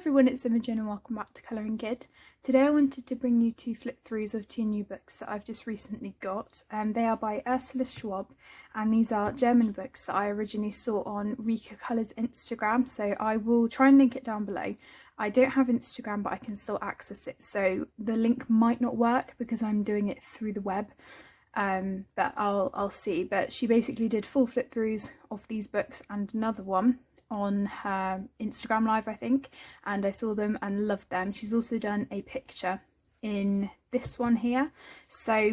everyone, it's Imogen and welcome back to Colouring Kid. Today I wanted to bring you two flip throughs of two new books that I've just recently got. They are by Ursula Schwab, and these are German books that I originally saw on Rika Colours Instagram, so I will try and link it down below. I don't have Instagram, but I can still access it, so the link might not work because I'm doing it through the web. But I'll see. But she basically did full flip throughs of these books and another one on her Instagram live, I think, and I saw them and loved them. She's also done a picture in this one here. So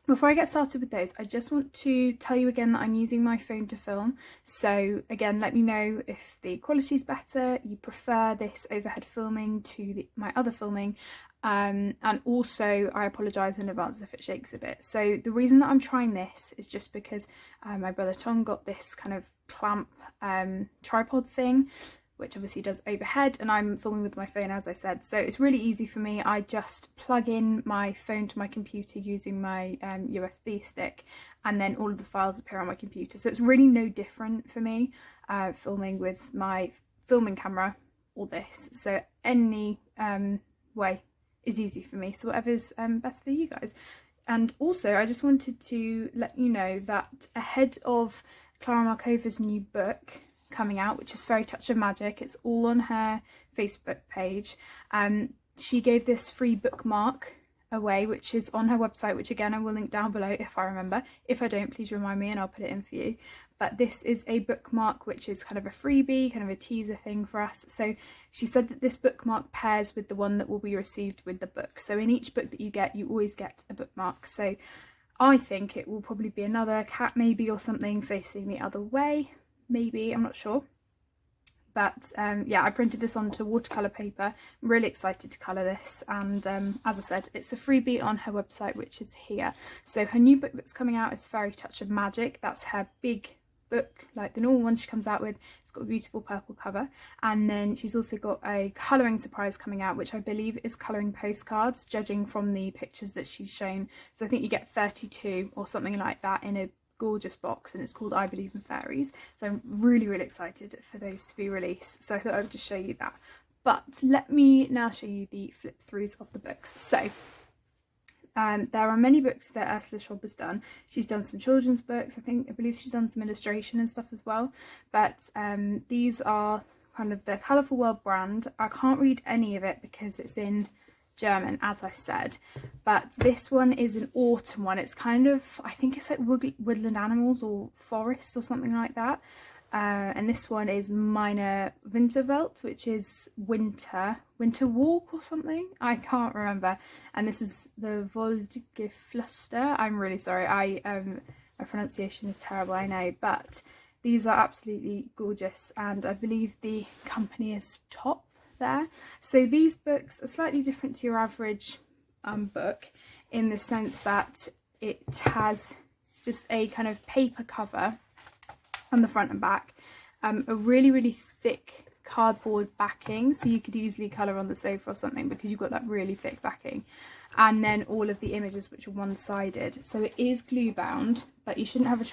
before I get started with those, I just want to tell you again that I'm using my phone to film. So again, let me know if the quality is better, you prefer this overhead filming to my other filming. And also I apologise in advance if it shakes a bit. So the reason that I'm trying this is just because my brother Tom got this kind of clamp tripod thing, which obviously does overhead, and I'm filming with my phone, as I said, so it's really easy for me. I just plug in my phone to my computer using my USB stick, and then all of the files appear on my computer, so it's really no different for me filming with my filming camera or this, so any way is easy for me, so whatever's best for you guys. And also I just wanted to let you know that ahead of Clara Markova's new book coming out, which is Fairy Touch of Magic, it's all on her Facebook page, she gave this free bookmark away, which is on her website, which again I will link down below if I remember. If I don't, please remind me and I'll put it in for you. But this is a bookmark which is kind of a freebie, kind of a teaser thing for us. So she said that this bookmark pairs with the one that will be received with the book. So in each book that you get, you always get a bookmark. So I think it will probably be another cat maybe or something facing the other way. Maybe, I'm not sure. But yeah, I printed this onto watercolour paper. I'm really excited to colour this, and as I said, it's a freebie on her website, which is here. So her new book that's coming out is Fairy Touch of Magic. That's her big book, like the normal one she comes out with. It's got a beautiful purple cover, and then she's also got a colouring surprise coming out, which I believe is colouring postcards, judging from the pictures that she's shown. So I think you get 32 or something like that in a gorgeous box, and it's called I Believe in Fairies. So I'm really excited for those to be released, so I thought I would just show you that. But let me now show you the flip throughs of the books. So there are many books that Ursula Schwab has done. She's done some children's books, I believe she's done some illustration and stuff as well, but these are kind of the Colourful World brand. I can't read any of it because it's in German, as I said, but this one is an autumn one. It's kind of, I think it's like woodland animals or forest or something like that, and this one is Meine Winterwelt, which is winter walk or something, I can't remember. And this is the Woldgeflüster. I'm really sorry, my pronunciation is terrible, I know, but these are absolutely gorgeous, and I believe the company is Top there. So these books are slightly different to your average book in the sense that it has just a kind of paper cover on the front and back, a really thick cardboard backing, so you could easily colour on the sofa or something because you've got that really thick backing, and then all of the images which are one-sided. So it is glue bound, but you shouldn't have a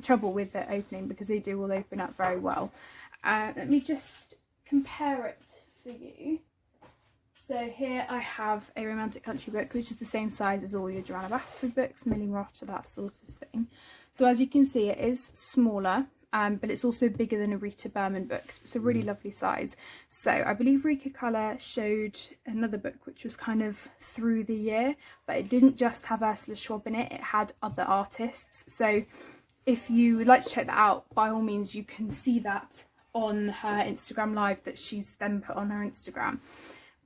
trouble with it opening because they do all open up very well. Let me just compare it for you. So here I have a romantic country book, which is the same size as all your Joanna Basford books, Millie Rotter, that sort of thing. So as you can see, it is smaller, but it's also bigger than a Rita Berman book. So it's a really lovely size. So I believe Rika Colour showed another book which was kind of through the year, but it didn't just have Ursula Schwab in it, it had other artists. So if you would like to check that out, by all means you can see that on her Instagram live that she's then put on her Instagram.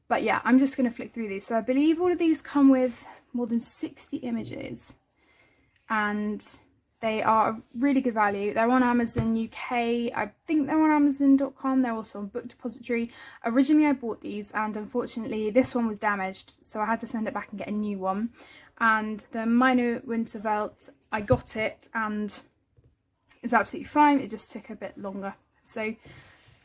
But yeah, I'm just going to flick through these. So I believe all of these come with more than 60 images, and they are a really good value. They're on Amazon UK, I think they're on Amazon.com, they're also on Book Depository. Originally I bought these, and unfortunately this one was damaged, so I had to send it back and get a new one. And the Meine Winterwelt, I got it and it's absolutely fine, it just took a bit longer. So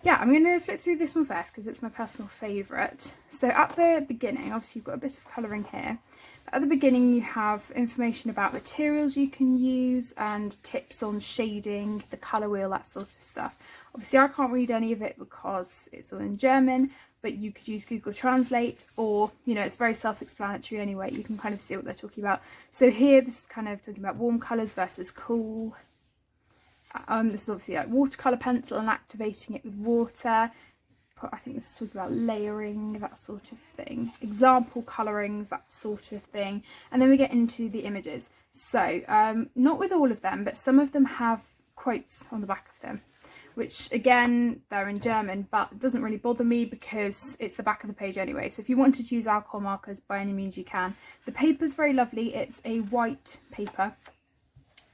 yeah, I'm going to flip through this one first because it's my personal favourite. So at the beginning, obviously you've got a bit of colouring here. But at the beginning you have information about materials you can use and tips on shading, the colour wheel, that sort of stuff. Obviously I can't read any of it because it's all in German, but you could use Google Translate, or, you know, it's very self-explanatory anyway. You can kind of see what they're talking about. So here, this is kind of talking about warm colours versus cool. This is obviously like watercolour pencil and activating it with water. I think this is talking about layering, that sort of thing. Example colourings, that sort of thing. And then we get into the images. So, not with all of them, but some of them have quotes on the back of them, which again, they're in German, but it doesn't really bother me because it's the back of the page anyway. So if you wanted to use alcohol markers, by any means you can. The paper's very lovely. It's a white paper,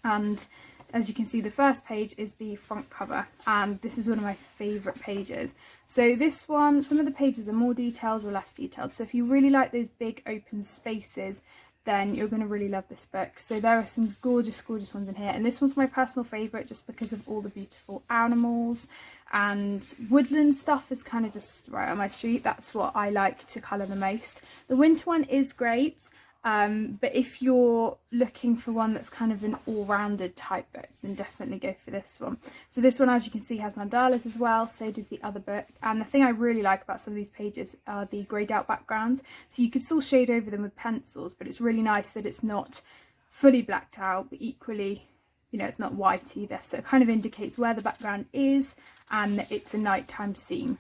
and as you can see, the first page is the front cover, and this is one of my favourite pages. So this one, some of the pages are more detailed or less detailed. So if you really like those big open spaces, then you're going to really love this book. So there are some gorgeous, gorgeous ones in here. And this one's my personal favourite just because of all the beautiful animals, and woodland stuff is kind of just right on my street. That's what I like to colour the most. The winter one is great. But if you're looking for one that's kind of an all-rounded type book, then definitely go for this one. So this one, as you can see, has mandalas as well, so does the other book. And the thing I really like about some of these pages are the greyed out backgrounds. So you can still shade over them with pencils, but it's really nice that it's not fully blacked out, but equally, you know, it's not white either. So it kind of indicates where the background is and that it's a nighttime scene.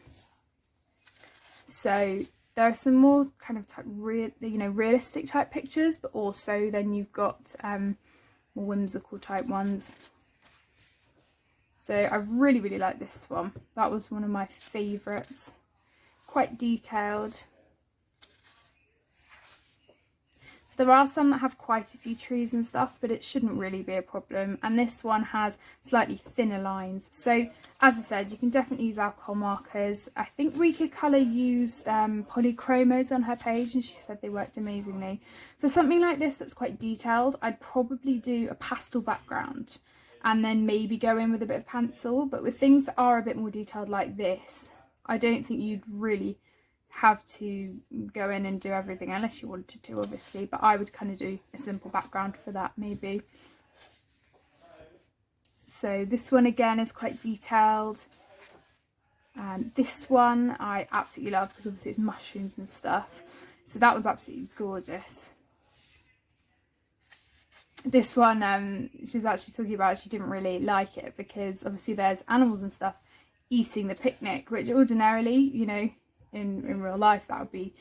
So there are some more kind of realistic type pictures, but also then you've got more whimsical type ones. So I really, really like this one. That was one of my favourites. Quite detailed. So there are some that have quite a few trees and stuff, but it shouldn't really be a problem. And this one has slightly thinner lines. So as I said, you can definitely use alcohol markers. I think Rika Colour used Polychromos on her page, and she said they worked amazingly. For something like this that's quite detailed, I'd probably do a pastel background and then maybe go in with a bit of pencil. But with things that are a bit more detailed like this, I don't think you'd really have to go in and do everything unless you wanted to, obviously, but I would kind of do a simple background for that maybe. So this one again is quite detailed, and this one I absolutely love because obviously it's mushrooms and stuff, so that one's absolutely gorgeous. This one she was actually talking about, she didn't really like it because obviously there's animals and stuff eating the picnic, which ordinarily, you know, in real life that would be,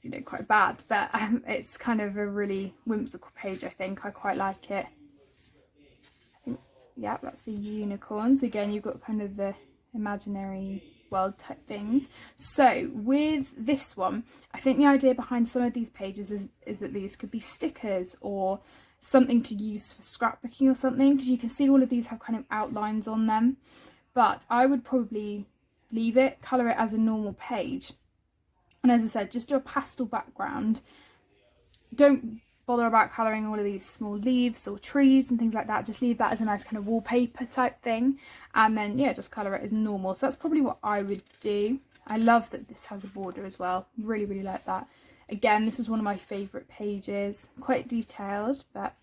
you know, quite bad, but it's kind of a really whimsical page. I think I quite like it. I think, yeah, that's a unicorn. So again, you've got kind of the imaginary world type things. So with this one, I think the idea behind some of these pages is that these could be stickers or something to use for scrapbooking or something, because you can see all of these have kind of outlines on them. But I would probably leave it, colour it as a normal page, and as I said, just do a pastel background. Don't bother about colouring all of these small leaves or trees and things like that. Just leave that as a nice kind of wallpaper type thing, and then yeah, just colour it as normal. So that's probably what I would do. I love that this has a border as well. Really, really like that. Again, this is one of my favourite pages. Quite detailed, but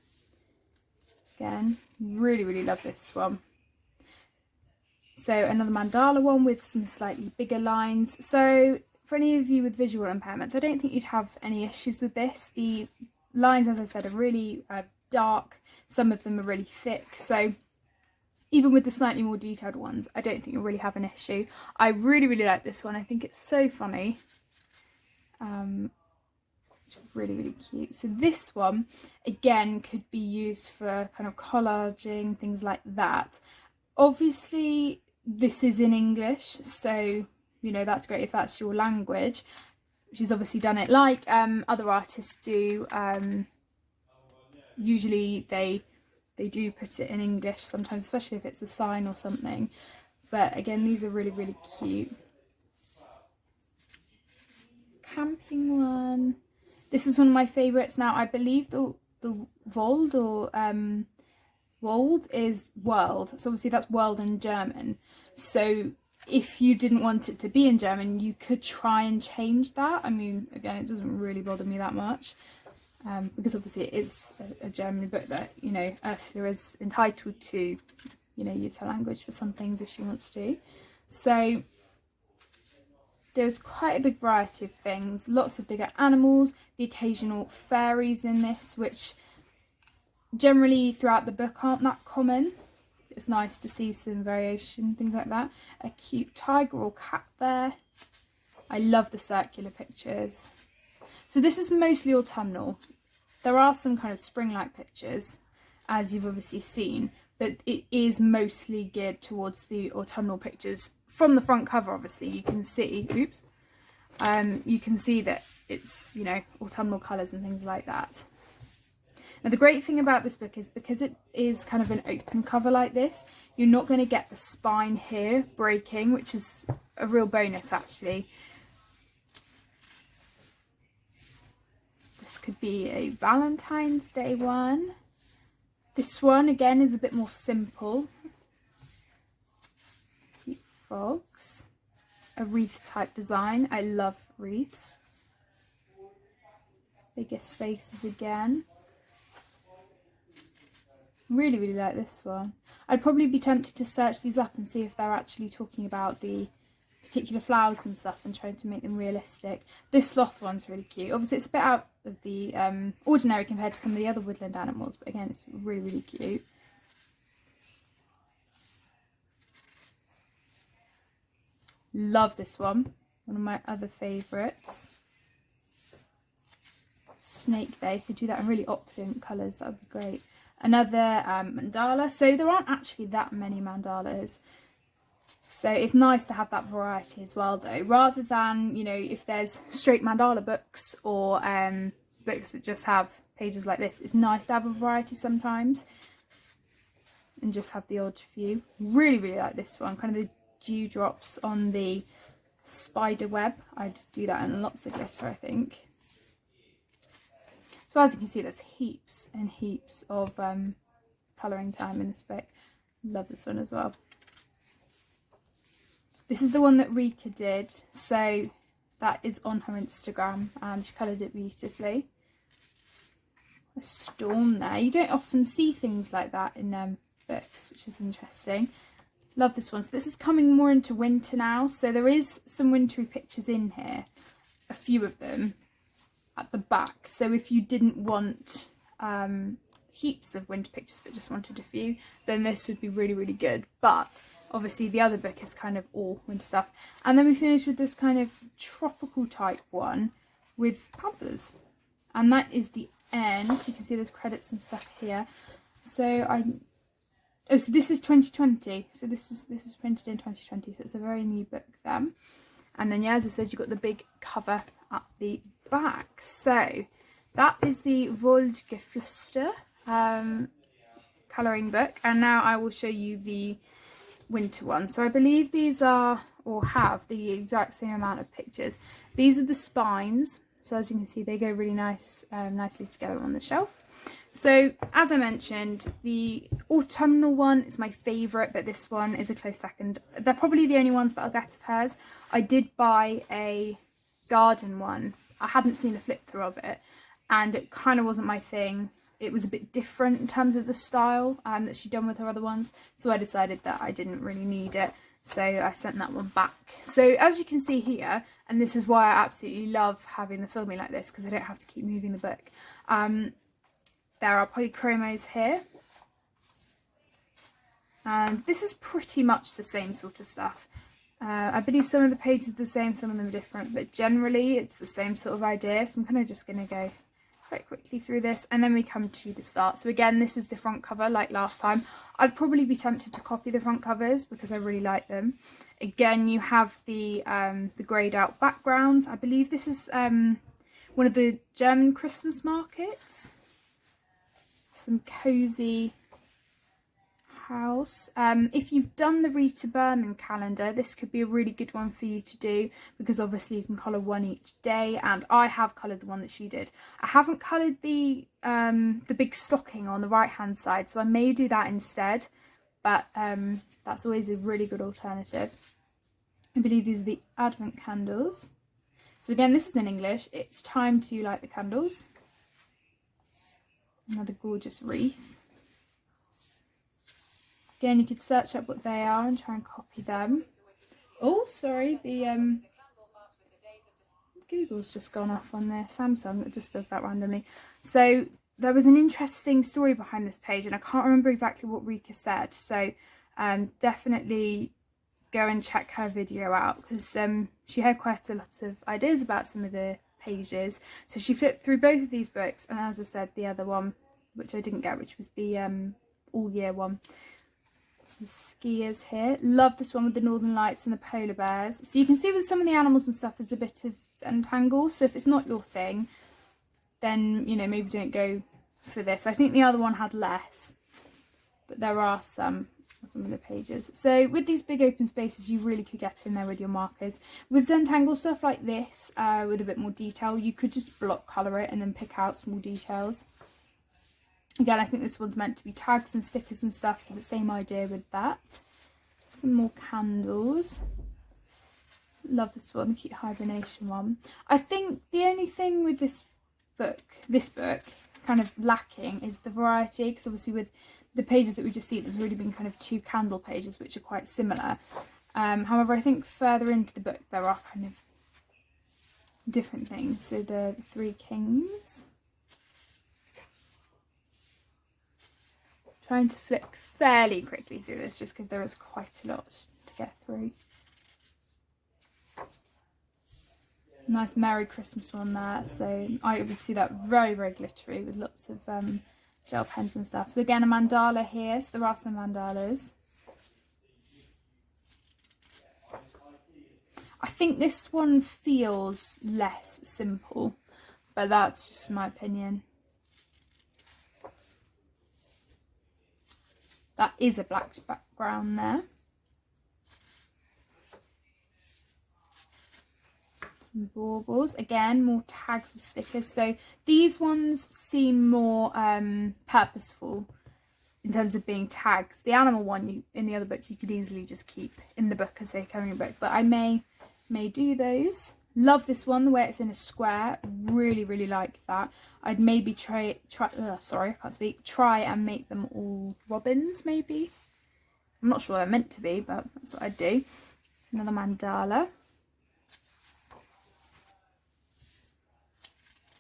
again, really, really love this one. So another mandala one with some slightly bigger lines. So for any of you with visual impairments, I don't think you'd have any issues with this. The lines, as I said, are really dark. Some of them are really thick. So even with the slightly more detailed ones, I don't think you'll really have an issue. I really, really like this one. I think it's so funny. It's really, really cute. So this one, again, could be used for kind of collaging, things like that. Obviously, this is in English, so, you know, that's great if that's your language. She's obviously done it like other artists do. Usually they do put it in English sometimes, especially if it's a sign or something. But again, these are really, really cute. Camping one. This is one of my favourites. Now, I believe the Wald or Wold is world, so obviously that's world in German. So if you didn't want it to be in German, you could try and change that. I mean, again, it doesn't really bother me that much, because obviously it is a German book that, you know, Ursula is entitled to, you know, use her language for some things if she wants to. So there's quite a big variety of things, lots of bigger animals, the occasional fairies in this, which generally throughout the book aren't that common. It's nice to see some variation, things like that. A cute tiger or cat there. I love the circular pictures. So this is mostly autumnal. There are some kind of spring-like pictures, as you've obviously seen, but it is mostly geared towards the autumnal pictures. From the front cover, obviously, you can see, you can see that it's, you know, autumnal colours and things like that. Now the great thing about this book is because it is kind of an open cover like this, you're not going to get the spine here breaking, which is a real bonus actually. This could be a Valentine's Day one. This one again is a bit more simple. Cute frogs. A wreath type design. I love wreaths. Bigger spaces again. Really like this one. I'd probably be tempted to search these up and see if they're actually talking about the particular flowers and stuff and trying to make them realistic. This sloth one's really cute. Obviously it's a bit out of the ordinary compared to some of the other woodland animals, but again it's really cute. Love this one of my other favourites. Snake there, you could do that in really opulent colours, that would be great. Another mandala. So there aren't actually that many mandalas. So it's nice to have that variety as well though. Rather than, you know, if there's straight mandala books or books that just have pages like this, it's nice to have a variety sometimes. And just have the odd few. Really like this one. Kind of the dewdrops on the spider web. I'd do that in lots of glitter, I think. So as you can see, there's heaps and heaps of colouring time in this book. Love this one as well. This is the one that Rika did, so that is on her Instagram and she coloured it beautifully. A storm there. You don't often see things like that in books, which is interesting. Love this one. So this is coming more into winter now, so there is some wintry pictures in here, a few of them at the back. So if you didn't want heaps of winter pictures but just wanted a few, then this would be really good. But obviously the other book is kind of all winter stuff. And then we finish with this kind of tropical type one with panthers, and that is the end. So you can see there's credits and stuff here. So so this is 2020. So this was printed in 2020. So it's a very new book then. And then yeah, as I said, you've got the big cover at the back. So that is the Woldgeflüster colouring book. And now I will show you the winter one. So I believe these are, or have, the exact same amount of pictures. These are the spines. So as you can see, they go really nicely together on the shelf. So as I mentioned, the autumnal one is my favourite, but this one is a close second. They're probably the only ones that I'll get of hers. I did buy a garden one. I hadn't seen a flip through of it, and it kind of wasn't my thing. It was a bit different in terms of the style that she'd done with her other ones, so I decided that I didn't really need it, so I sent that one back. So as you can see here, and this is why I absolutely love having the filming like this, because I don't have to keep moving the book. There are Polychromos here, and this is pretty much the same sort of stuff. I believe some of the pages are the same, some of them are different, but generally it's the same sort of idea. So I'm kind of just going to go quite quickly through this, and then we come to the start. So again, this is the front cover like last time. I'd probably be tempted to copy the front covers because I really like them. Again, you have the greyed out backgrounds. I believe this is one of the German Christmas markets. Some cosy house. If you've done the Rita Berman calendar, this could be a really good one for you to do, because obviously you can colour one each day, and I have coloured the one that she did. I haven't coloured the big stocking on the right hand side, so I may do that instead, but that's always a really good alternative. I believe these are the Advent candles. So again, this is in English. It's time to light the candles. Another gorgeous wreath. Again, you could search up what they are and try and copy them. Oh, sorry, the Google's just gone off on their Samsung. It just does that randomly. So there was an interesting story behind this page, and I can't remember exactly what Rika said. So definitely go and check her video out, because she had quite a lot of ideas about some of the pages. So she flipped through both of these books, and as I said, the other one, which I didn't get, which was the all year one. Some skiers here. Love this one with the northern lights and the polar bears. So you can see with some of the animals and stuff there's a bit of Zentangle, so if it's not your thing, then, you know, maybe don't go for this. I think the other one had less, but there are some of the pages. So with these big open spaces, you really could get in there with your markers. With Zentangle stuff like this, with a bit more detail, you could just block colour it and then pick out small details. Again, I think this one's meant to be tags and stickers and stuff, so the same idea with that. Some more candles. Love this one, the cute hibernation one. I think the only thing with this book kind of lacking is the variety, because obviously with the pages that we just see, there's really been kind of 2 candle pages which are quite similar. However, I think further into the book there are kind of different things. So the 3 kings. Trying to flick fairly quickly through this just because there is quite a lot to get through. Nice Merry Christmas one there. So I would see that very, very glittery with lots of gel pens and stuff. So again, a mandala here. So there are some mandalas. I think this one feels less simple, but that's just my opinion. That is a black background there. Some baubles. Again, more tags with stickers. So these ones seem more purposeful in terms of being tags. The animal one in the other book you could easily just keep in the book as a coloring book, but I may do those. Love this one, the way it's in a square. Really, really like that. I'd maybe try and make them all robins, maybe. I'm not sure they're meant to be, but that's what I'd do. Another mandala.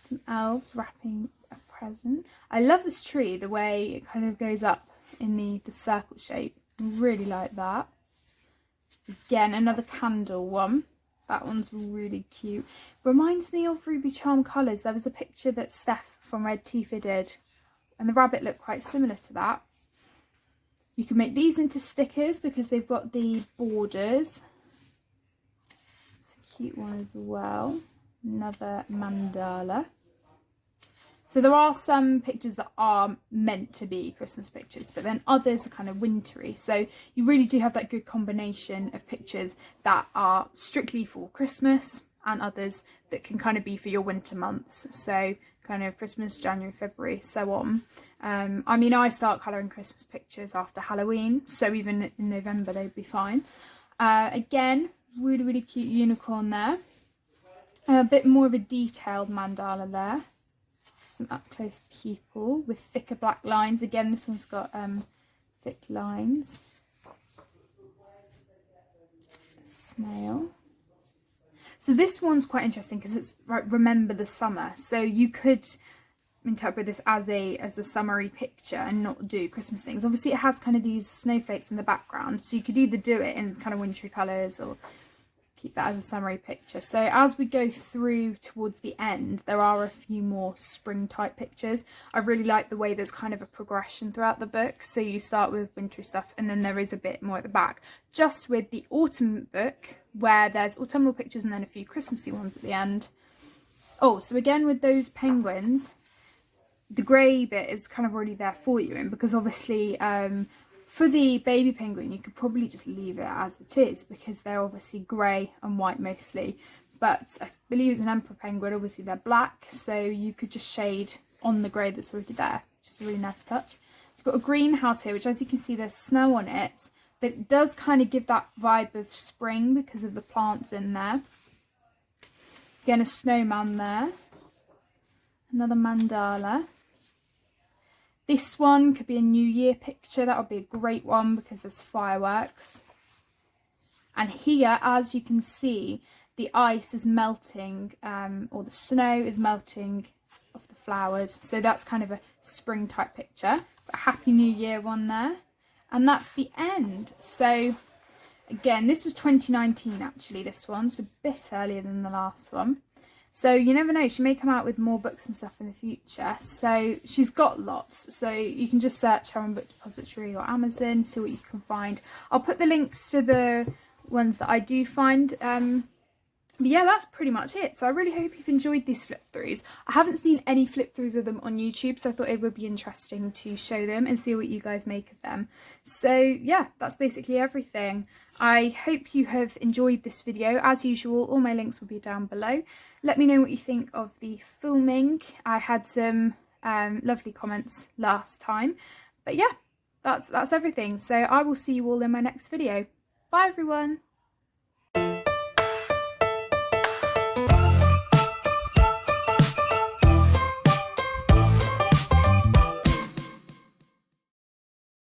Some elves wrapping a present. I love this tree, the way it kind of goes up in the circle shape. I really like that. Again, another candle one. That one's really cute. Reminds me of Ruby Charm colours. There was a picture that Steph from Red Tifa did, and the rabbit looked quite similar to that. You can make these into stickers because they've got the borders. It's a cute one as well. Another mandala. So there are some pictures that are meant to be Christmas pictures, but then others are kind of wintry. So you really do have that good combination of pictures that are strictly for Christmas and others that can kind of be for your winter months. So kind of Christmas, January, February, so on. I mean, I start colouring Christmas pictures after Halloween, so even in November they'd be fine. Again, really, really cute unicorn there. A bit more of a detailed mandala there. Some up close people with thicker black lines. Again, this one's got thick lines. A snail. So this one's quite interesting because it's right, remember the summer. So you could interpret this as a summery picture and not do Christmas things. Obviously it has kind of these snowflakes in the background, so you could either do it in kind of wintry colours or keep that as a summery picture. So as we go through towards the end, there are a few more spring type pictures. I really like the way there's kind of a progression throughout the book. So you start with wintry stuff and then there is a bit more at the back. Just with the autumn book where there's autumnal pictures and then a few Christmassy ones at the end. Oh, so again with those penguins, the grey bit is kind of already there for you, and because obviously for the baby penguin, you could probably just leave it as it is because they're obviously grey and white mostly. But I believe it's an emperor penguin, obviously they're black, so you could just shade on the grey that's already there, which is a really nice touch. It's got a greenhouse here, which as you can see there's snow on it, but it does kind of give that vibe of spring because of the plants in there. Again, a snowman there. Another mandala. This one could be a New Year picture. That would be a great one because there's fireworks. And here, as you can see, the ice is melting, or the snow is melting off the flowers. So that's kind of a spring type picture. Got a Happy New Year one there. And that's the end. So again, this was 2019 actually, this one, so a bit earlier than the last one. So you never know, she may come out with more books and stuff in the future. So she's got lots, so you can just search her on Book Depository or Amazon, see what you can find. I'll put the links to the ones that I do find. But yeah, that's pretty much it. So I really hope you've enjoyed these flip throughs. I haven't seen any flip throughs of them on YouTube, so I thought it would be interesting to show them and see what you guys make of them. So yeah, that's basically everything. I hope you have enjoyed this video. As usual, all my links will be down below. Let me know what you think of the filming. I had some lovely comments last time. But yeah, that's everything. So I will see you all in my next video. Bye everyone.